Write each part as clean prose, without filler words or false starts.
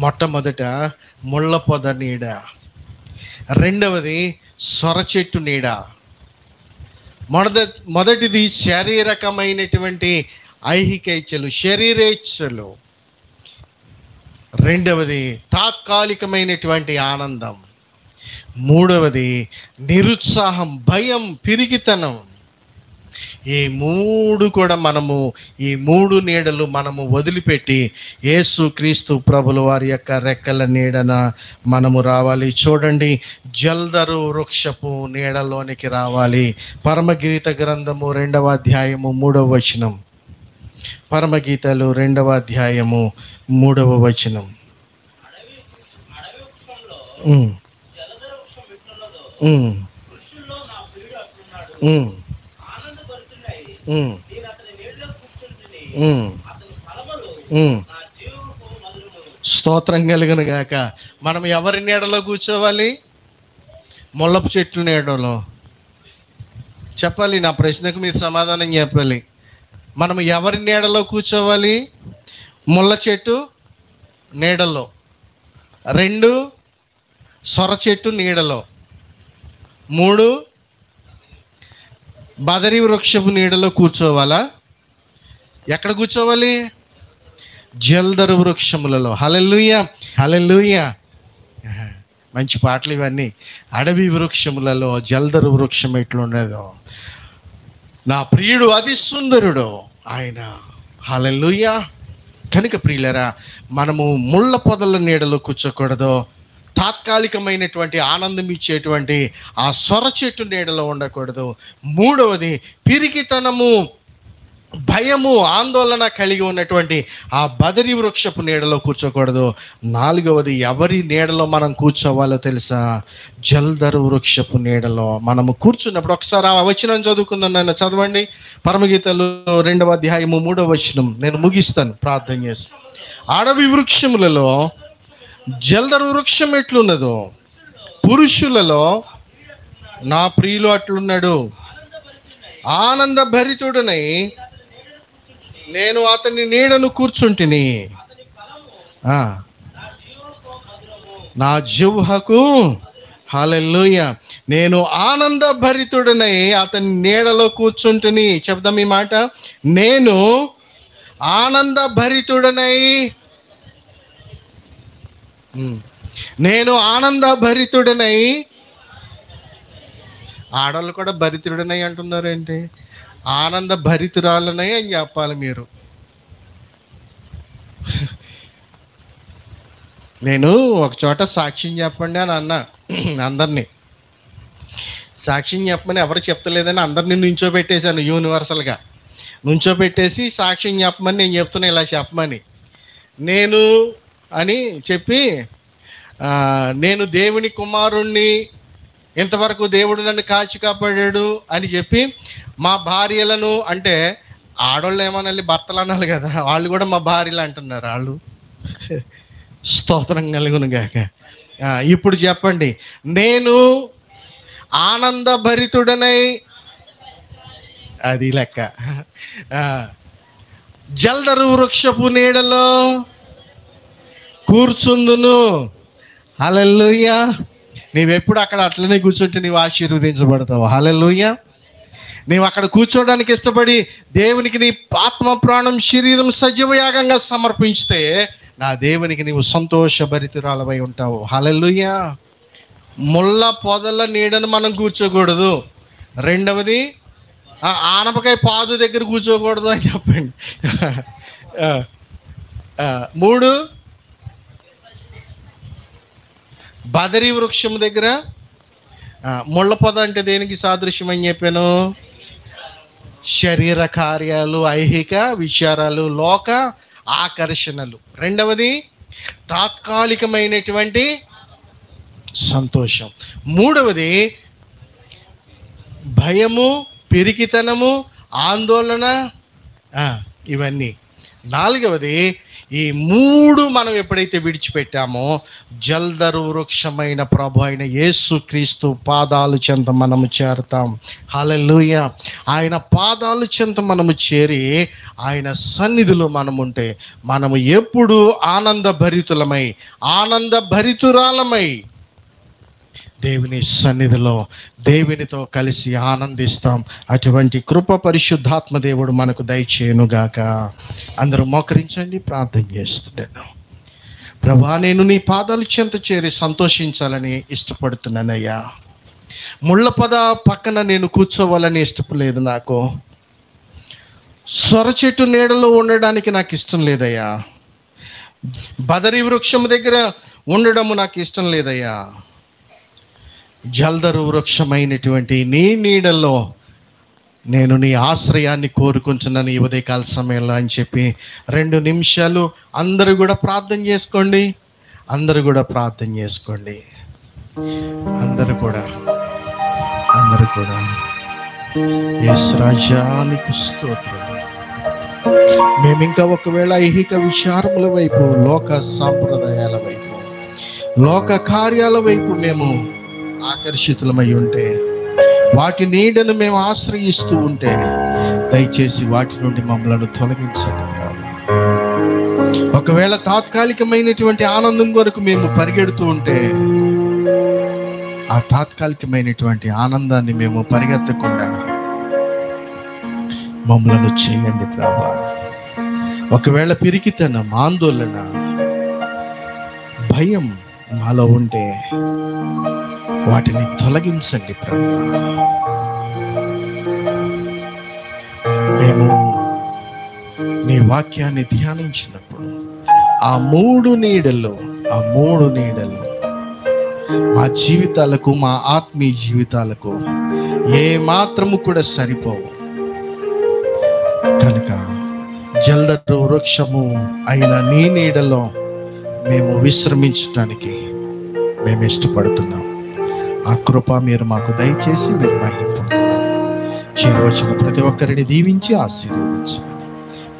మొట్టమొదట ముళ్ళ పొద నీడ, రెండవది సొర చెట్టు నీడ. మొదటిది శారీరకమైనటువంటి ఐహిక ఇచ్చలు, శరీరేచ్ఛలు. రెండవది తాత్కాలికమైనటువంటి ఆనందం. మూడవది నిరుత్సాహం, భయం, పిరికితనం. ఈ మూడు నీడలు మనము వదిలిపెట్టి యేసు క్రీస్తు ప్రభుల వారి యొక్క రెక్కల నీడన మనము రావాలి. చూడండి, జల్దరు వృక్షపు నీడలోనికి రావాలి. పరమగీత గ్రంథము 2వ అధ్యాయము 3వ వచనం. పరమగీతలు 2వ అధ్యాయము 3వ వచనం. స్తోత్రం కలుగును గాక. మనం ఎవరి నీడలో కూర్చోవాలి? ముళ్ళపు చెట్ల నీడలో. చెప్పాలి, నా ప్రశ్నకు మీరు సమాధానం చెప్పాలి. మనం ఎవరి నీడలో కూర్చోవాలి? ముళ్ళ చెట్టు నీడలో. 2 సొర చెట్టు నీడలో. 3 బదరి వృక్షపు నీడలో కూర్చోవాలా? ఎక్కడ కూర్చోవాలి? జల్దరు వృక్షములలో. హల్లెలూయా, హల్లెలూయా. మంచి పాటలు ఇవన్నీ. అడవి వృక్షములలో జల్దరు వృక్షం ఎట్లుండేదో, నా ప్రియుడు అతి సుందరుడు ఆయన. హల్లెలూయా. కనుక ప్రియులరా, మనము ముళ్ళ పొదల నీడలో కూర్చోకూడదు. తాత్కాలికమైనటువంటి ఆనందం ఇచ్చేటువంటి ఆ సొర చెట్టు నీడలో ఉండకూడదు. మూడవది పిరికితనము, భయము, ఆందోళన కలిగి ఉన్నటువంటి ఆ బదరి వృక్షపు నీడలో కూర్చోకూడదు. నాలుగవది ఎవరి నీడలో మనం కూర్చోవాలో తెలుసా? జల్దరు వృక్షపు నీడలో మనము కూర్చున్నప్పుడు ఒకసారి ఆ వచనం చదువుకుందాం. నన్ను చదవండి. పరమగీతలు 2వ అధ్యాయము 3వ వచనం. నేను ముగిస్తాను ప్రార్థన చేసి. అడవి వృక్షములలో జల్దరు వృక్షం ఎట్లున్నదో పురుషులలో నా ప్రియులు అట్లున్నాడు. ఆనంద భరితుడనై నేను అతని నీడను కూర్చుంటిని. నా జిహ్వకు, హల్లెలూయా, నేను ఆనంద భరితుడనై అతని నీడలో కూర్చుంటిని. చెప్దాం ఈ మాట. నేను ఆనంద భరితుడనై, నేను ఆనంద భరితుడనై. ఆడవాళ్ళు కూడా భరితుడనై అంటున్నారేంటి? ఆనంద భరితురాలనై అని చెప్పాలి మీరు. నేను ఒక చోట సాక్ష్యం చెప్పండి అని అన్నా. అందరినీ సాక్ష్యం చెప్పమని ఎవరు చెప్తలేదని అందరినీ నుంచోబెట్టేశాను. యూనివర్సల్గా నుంచోబెట్టేసి సాక్ష్యం చెప్పమని నేను చెప్తున్నా, ఇలా చెప్పమని. నేను అని చెప్పి, నేను దేవుని కుమారుణ్ణి, ఇంతవరకు దేవుడు నన్ను కాచి కాపాడాడు అని చెప్పి మా భార్యలను, అంటే ఆడవాళ్ళు ఏమనాలి, భర్తలు అనాలి కదా, వాళ్ళు కూడా మా భార్యలు అంటున్నారు వాళ్ళు. స్తోత్రం కలుగును గాక. ఇప్పుడు చెప్పండి, నేను ఆనంద భరితుడనై, అది లెక్క, జల్దరు వృక్షపు నీడలో కూర్చుందును. హల్లెలూయా. నీవెప్పుడు అక్కడ అట్లనే కూర్చుంటే నీవు ఆశీర్వదించబడతావు. హల్లెలూయా. నీవు అక్కడ కూర్చోడానికి ఇష్టపడి దేవునికి నీ ఆత్మ, ప్రాణం, శరీరం సజీవయాగంగా సమర్పించితే నా దేవునికి నీవు సంతోషభరితురాలవై ఉంటావు. హల్లెలూయా. ముళ్ళ పొదల నీడను మనం కూర్చోకూడదు. రెండవది ఆనపకాయ పాదు దగ్గర కూర్చోకూడదు అని చెప్పండి. 3 బదరి వృక్షం దగ్గర. ముళ్ళ పొద అంటే దేనికి సాదృశ్యం అని చెప్పాను? శరీర కార్యాలు, ఐహిక విచారాలు, లోక ఆకర్షణలు. రెండవది తాత్కాలికమైనటువంటి సంతోషం. మూడవది భయము, పిరికితనము, ఆందోళన, ఇవన్నీ. నాలుగవది, ఈ మూడు మనం ఎప్పుడైతే విడిచిపెట్టామో జల్దరు వృక్షమైన ప్రభు అయిన యేసుక్రీస్తు పాదాలు చెంత మనము చేరతాం. హల్లెలూయా. ఆయన పాదాలు చెంత మనము చేరి ఆయన సన్నిధిలో మనముంటే మనము ఎప్పుడు ఆనందభరితులమై, ఆనందభరితురాలమై దేవుని సన్నిధిలో దేవునితో కలిసి ఆనందిస్తాం. అటువంటి కృప పరిశుద్ధాత్మ దేవుడు మనకు దయచేయునుగాక. అందరూ మోకరించండి, ప్రార్థన చేస్తున్నాను. ప్రభా, నేను నీ పాదాలు చెంత చేరి సంతోషించాలని ఇష్టపడుతున్నానయ్యా. ముళ్ళ పద పక్కన నేను కూర్చోవాలని ఇష్టపడలేదు. నాకు సొర చెట్టు నీడలో ఉండడానికి నాకు ఇష్టం లేదయ్యా. బదరి వృక్షం దగ్గర ఉండడము నాకు ఇష్టం లేదయ్యా. జల్దరు వృక్షమైనటువంటి నీ నీడల్లో నేను నీ ఆశ్రయాన్ని కోరుకుంటున్నాను ఈ ఉదయకాల సమయంలో అని చెప్పి 2 నిమిషాలు అందరూ కూడా ప్రార్థన చేసుకోండి. అందరూ కూడా ప్రార్థన చేసుకోండి. అందరూ కూడా యేసు రాజా నీకు స్తోత్రం. మేము ఇంకా ఒకవేళ ఐహిక విచారముల వైపు, లోక సాంప్రదాయాల వైపు, లోక కార్యాల వైపు మేము ఆకర్షితులమై ఉంటే, వాటి నీడను మేము ఆశ్రయిస్తూ ఉంటే దయచేసి వాటి నుండి మమ్మల్ని తొలగించండి ప్రభు. ఒకవేళ తాత్కాలికమైనటువంటి ఆనందం కొరకు మేము పరిగెడుతూ ఉంటే ఆ తాత్కాలికమైనటువంటి ఆనందాన్ని మేము పరిగెత్తకుండా మమ్మల్ని చేయండి ప్రభు. ఒకవేళ పిరికితనం, ఆందోళన, భయం మాలో ఉంటే వాటిని తొలగించండి ప్రభువా. మేము నీ వాక్యాన్ని ధ్యానించినప్పుడు ఆ మూడు నీడలు మా జీవితాలకు, మా ఆత్మీయ జీవితాలకు ఏ మాత్రము కూడా సరిపోవు కనుక జల్దరు వృక్షము అయిన నీ నీడలో మేము విశ్రమించటానికి మేము ఇష్టపడుతున్నాం. ఆ కృప మీరు మాకు దయచేసి మీరు మహిమ పొందాలని, చేరువచ్చిన ప్రతి ఒక్కరిని దీవించి ఆశీర్వదించమని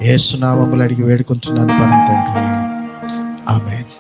యేసు నామములో అడిగి వేడుకుంటున్నాను పరమ తండ్రి. ఆమేన్.